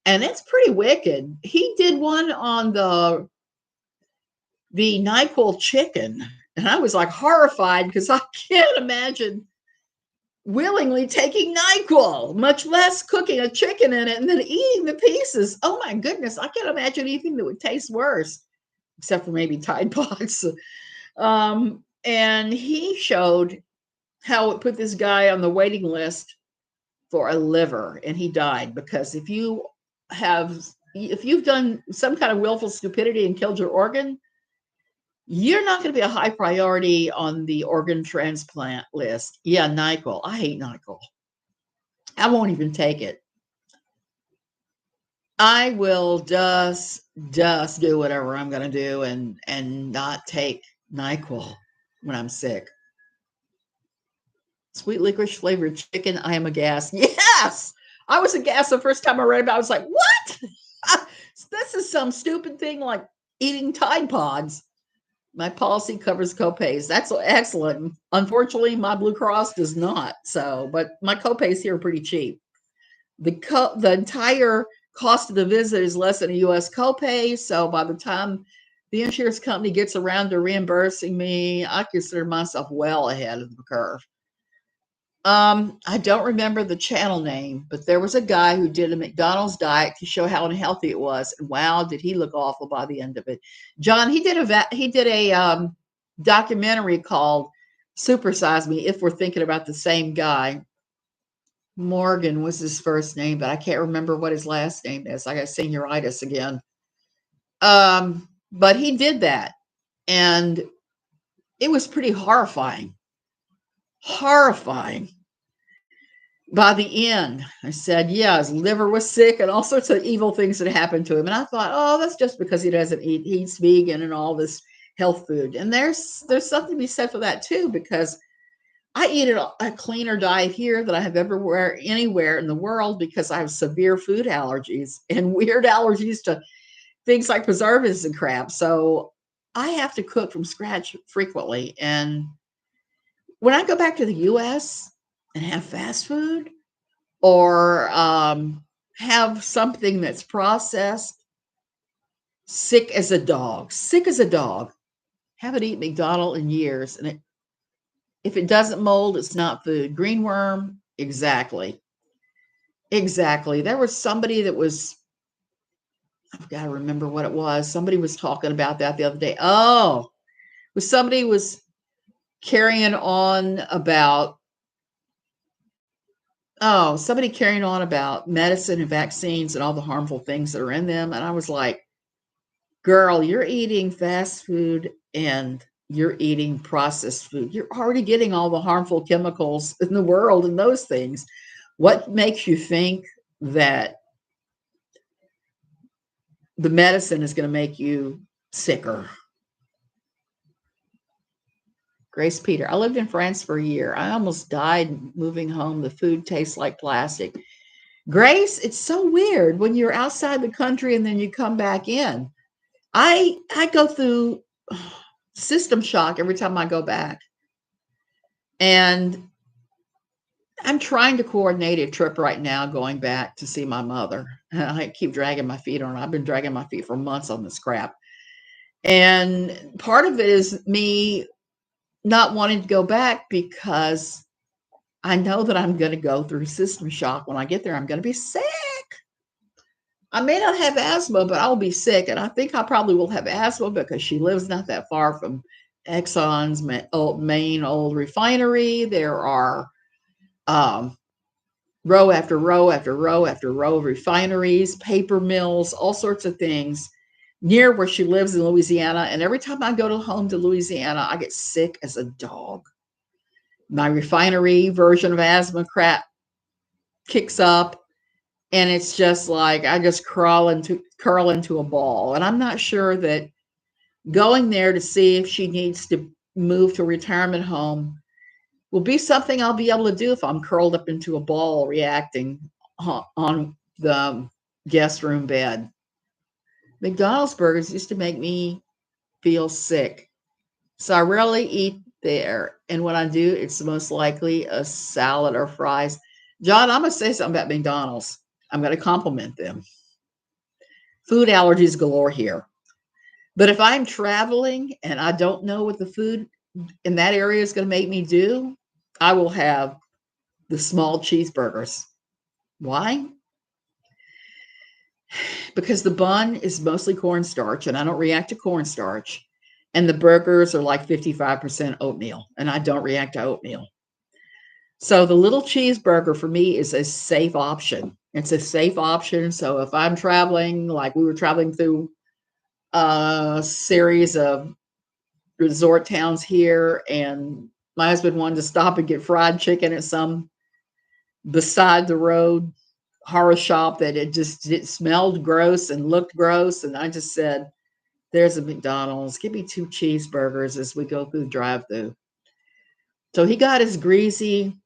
And it's pretty wicked. He did one on the NyQuil chicken. And I was like horrified, because I can't imagine willingly taking NyQuil, much less cooking a chicken in it and then eating the pieces. Oh my goodness, I can't imagine anything that would taste worse, except for maybe Tide Pods. And he showed how it put this guy on the waiting list for a liver, and he died because if you've done some kind of willful stupidity and killed your organ, you're not going to be a high priority on the organ transplant list. Yeah, NyQuil. I hate NyQuil. I won't even take it. I will just do whatever I'm going to do and not take NyQuil when I'm sick. Sweet licorice flavored chicken. I am aghast. Yes, I was aghast the first time I read about it. I was like, what? This is some stupid thing like eating Tide Pods. My policy covers copays. That's excellent. Unfortunately, my Blue Cross does not. So, but my copays here are pretty cheap. The entire cost of the visit is less than a U.S. copay. So by the time the insurance company gets around to reimbursing me, I consider myself well ahead of the curve. I don't remember the channel name, but there was a guy who did a McDonald's diet to show how unhealthy it was. And wow, did he look awful by the end of it. John, he did a documentary called Super Size Me, if we're thinking about the same guy. Morgan was his first name, but I can't remember what his last name is. I got senioritis again. But he did that, and it was pretty horrifying. Horrifying. By the end, I said, yeah, his liver was sick and all sorts of evil things that happened to him. And I thought, oh, that's just because he doesn't eats vegan and all this health food. And there's something to be said for that too, because I eat a cleaner diet here than I have anywhere in the world because I have severe food allergies and weird allergies to things like preservatives and crap. So I have to cook from scratch frequently. And when I go back to the US and have fast food or have something that's processed, sick as a dog, haven't eaten McDonald's in years. And if it doesn't mold, it's not food. Green worm, exactly. There was somebody that was, I've got to remember what it was. Somebody was talking about that the other day. Oh, somebody was carrying on about medicine and vaccines and all the harmful things that are in them. And I was like, girl, you're eating fast food and you're eating processed food. You're already getting all the harmful chemicals in the world and those things. What makes you think that the medicine is going to make you sicker? Grace Peter, I lived in France for a year. I almost died moving home. The food tastes like plastic. Grace, it's so weird when you're outside the country and then you come back in. I go through system shock every time I go back. And I'm trying to coordinate a trip right now going back to see my mother. I keep dragging my feet on it. I've been dragging my feet for months on this crap. And part of it is me not wanting to go back because I know that I'm going to go through system shock. When I get there, I'm going to be sick. I may not have asthma, but I'll be sick. And I think I probably will have asthma because she lives not that far from Exxon's main old refinery. There are row after row after row after row of refineries, paper mills, all sorts of things near where she lives in Louisiana. And every time I go home to Louisiana, I get sick as a dog. My refinery version of asthma crap kicks up. And it's just like, I just curl into a ball. And I'm not sure that going there to see if she needs to move to a retirement home will be something I'll be able to do if I'm curled up into a ball reacting on the guest room bed. McDonald's burgers used to make me feel sick. So I rarely eat there. And when I do, it's most likely a salad or fries. John, I'm going to say something about McDonald's. I'm going to compliment them. Food allergies galore here. But if I'm traveling and I don't know what the food in that area is going to make me do, I will have the small cheeseburgers. Why? Because the bun is mostly cornstarch, and I don't react to cornstarch. And the burgers are like 55% oatmeal, and I don't react to oatmeal. So the little cheeseburger for me is a safe option. It's a safe option. So if I'm traveling, like we were traveling through a series of resort towns here, and my husband wanted to stop and get fried chicken at some beside the road horror shop that it smelled gross and looked gross. And I just said, there's a McDonald's. Give me 2 cheeseburgers as we go through the drive-through. So he got his greasy,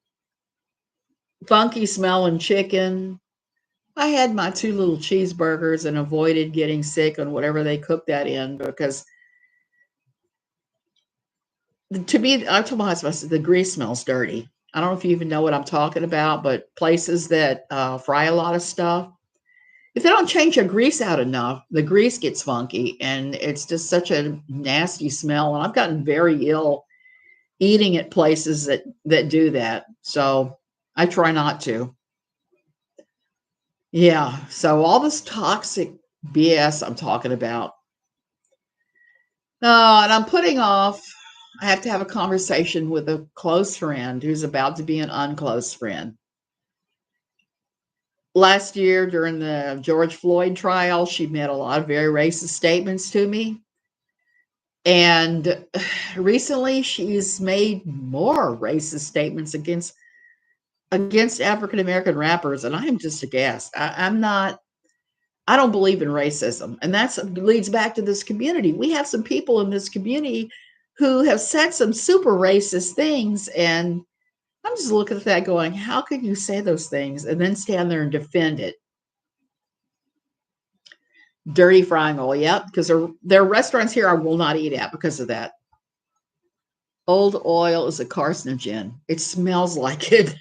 funky smelling chicken. I had my 2 little cheeseburgers and avoided getting sick on whatever they cooked that in, because to me, I told my husband, I said, the grease smells dirty. I don't know if you even know what I'm talking about, but places that fry a lot of stuff, if they don't change the grease out enough, the grease gets funky, and it's just such a nasty smell. And I've gotten very ill eating at places that do that. So I try not to. Yeah. So all this toxic BS I'm talking about. And I'm putting off. I have to have a conversation with a close friend who's about to be an unclose friend. Last year during the George Floyd trial, she made a lot of very racist statements to me. And recently she's made more racist statements against African-American rappers. And I am just aghast. I don't believe in racism. And that leads back to this community. We have some people in this community who have said some super racist things. And I'm just looking at that going, how can you say those things and then stand there and defend it? Dirty frying oil, yep, because there are restaurants here I will not eat at because of that. Old oil is a carcinogen. It smells like it.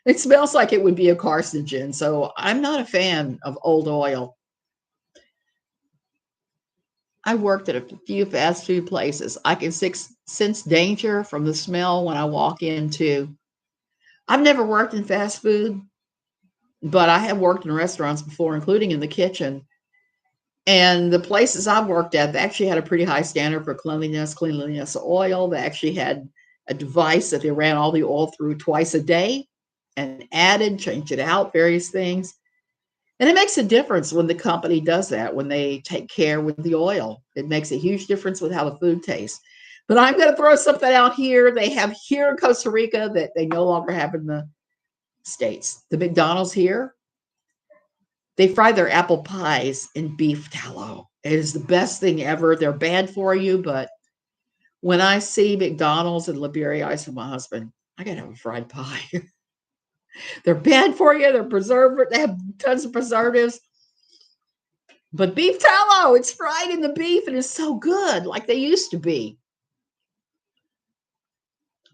It smells like it would be a carcinogen. So I'm not a fan of old oil. I worked at a few fast food places. I can sense danger from the smell when I walk into. I've never worked in fast food, but I have worked in restaurants before, including in the kitchen. And the places I've worked at, they actually had a pretty high standard for cleanliness of oil. They actually had a device that they ran all the oil through twice a day and changed it out, various things. And it makes a difference when the company does that, when they take care with the oil. It makes a huge difference with how the food tastes. But I'm going to throw something out here. They have here in Costa Rica that they no longer have in the States. The McDonald's here, they fry their apple pies in beef tallow. It is the best thing ever. They're bad for you, but when I see McDonald's in Liberia, I say, my husband, I got to have a fried pie. They're bad for you. They're preserved. They have tons of preservatives. But beef tallow, it's fried in the beef and it's so good, like they used to be.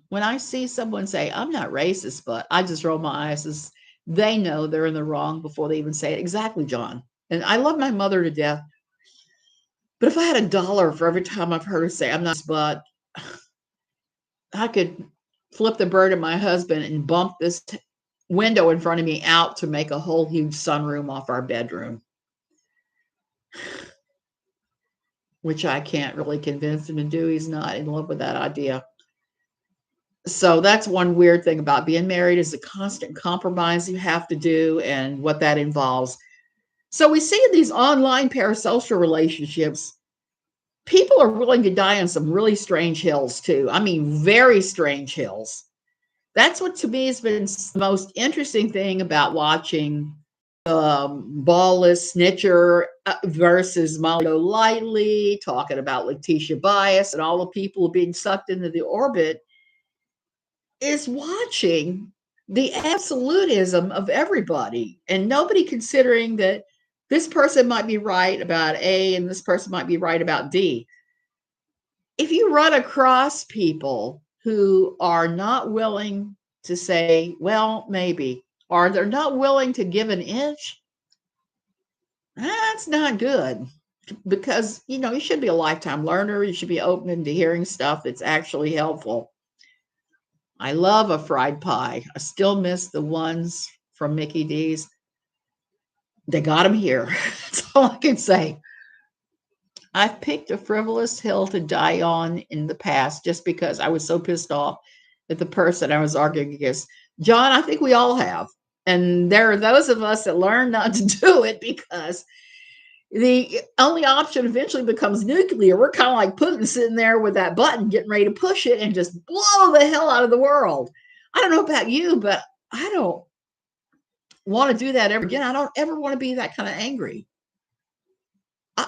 When I see someone say, I'm not racist, but I just roll my eyes as they know they're in the wrong before they even say it. Exactly, John. And I love my mother to death. But if I had $1 for every time I've heard her say, I'm not, but I could flip the bird of my husband and bump this window in front of me out to make a whole huge sunroom off our bedroom, which I can't really convince him to do. He's not in love with that idea. So that's one weird thing about being married, is the constant compromise you have to do and what that involves. So we see in these online parasocial relationships, people are willing to die on some really strange hills too. I mean, very strange hills. That's what to me has been the most interesting thing about watching Ballless Snitcher versus Molly Golightly, talking about Latisha Bias and all the people being sucked into the orbit, is watching the absolutism of everybody and nobody considering that this person might be right about A and this person might be right about D. If you run across people who are not willing to say, well, maybe, or they're not willing to give an inch, that's not good, because, you should be a lifetime learner. You should be open to hearing stuff that's actually helpful. I love a fried pie. I still miss the ones from Mickey D's. They got them here. That's all I can say. I've picked a frivolous hill to die on in the past just because I was so pissed off at the person I was arguing against. John, I think we all have. And there are those of us that learn not to do it because the only option eventually becomes nuclear. We're kind of like Putin sitting there with that button, getting ready to push it and just blow the hell out of the world. I don't know about you, but I don't want to do that ever again. I don't ever want to be that kind of angry.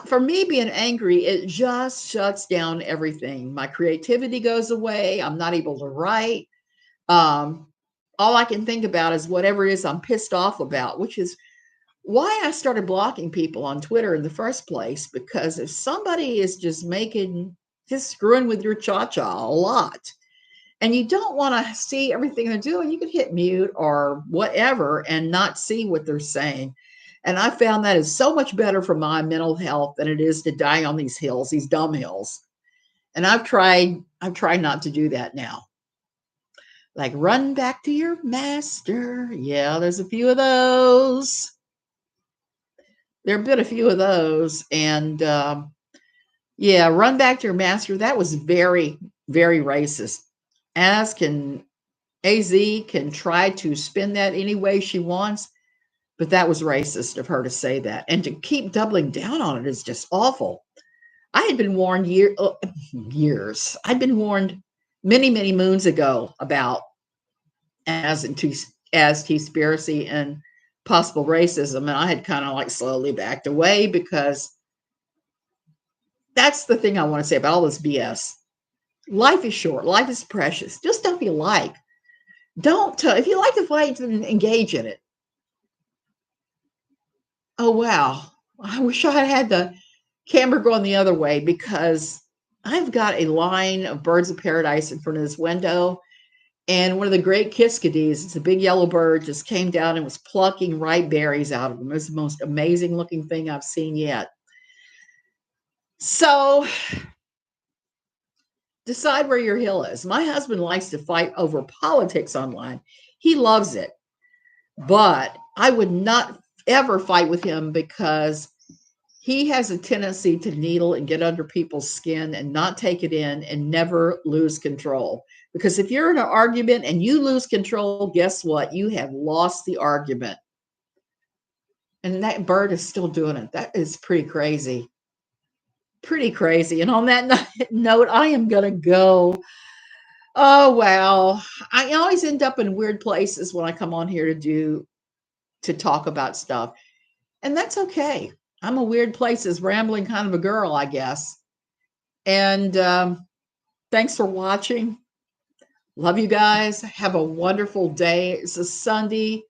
For me, being angry, it just shuts down everything. My creativity goes away. I'm not able to write. Um, all I can think about is whatever it is I'm pissed off about, which is why I started blocking people on Twitter in the first place. Because if somebody is just screwing with your cha-cha a lot, and you don't want to see everything they're doing, you can hit mute or whatever and not see what they're saying. And I found that is so much better for my mental health than it is to die on these hills, these dumb hills. And I've tried not to do that now. Like run back to your master. Yeah, there's a few of those. There have been a few of those. And yeah, run back to your master. That was very, very racist. AZ can try to spin that any way she wants. But that was racist of her to say that. And to keep doubling down on it is just awful. I had been warned years. I'd been warned many, many moons ago about as conspiracy and possible racism. And I had kind of like slowly backed away because that's the thing I want to say about all this BS. Life is short. Life is precious. Just don't be like. If you like to fight, then engage in it. Oh, wow. I wish I had the camera going the other way because I've got a line of birds of paradise in front of this window. And one of the great kiskadees, it's a big yellow bird, just came down and was plucking ripe berries out of them. It was the most amazing looking thing I've seen yet. So decide where your hill is. My husband likes to fight over politics online. He loves it. But I would not ever fight with him because he has a tendency to needle and get under people's skin and not take it in and never lose control. Because if you're in an argument and you lose control, guess what? You have lost the argument. And that bird is still doing it. That is pretty crazy. Pretty crazy. And on that note, I am going to go. Oh, wow. I always end up in weird places when I come on here to talk about stuff. And that's okay. I'm a weird places, rambling kind of a girl, I guess. And thanks for watching. Love you guys. Have a wonderful day. It's a Sunday.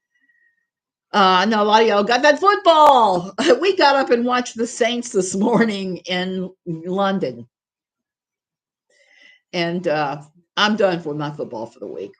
I know a lot of y'all got that football. We got up and watched the Saints this morning in London. And I'm done with my football for the week.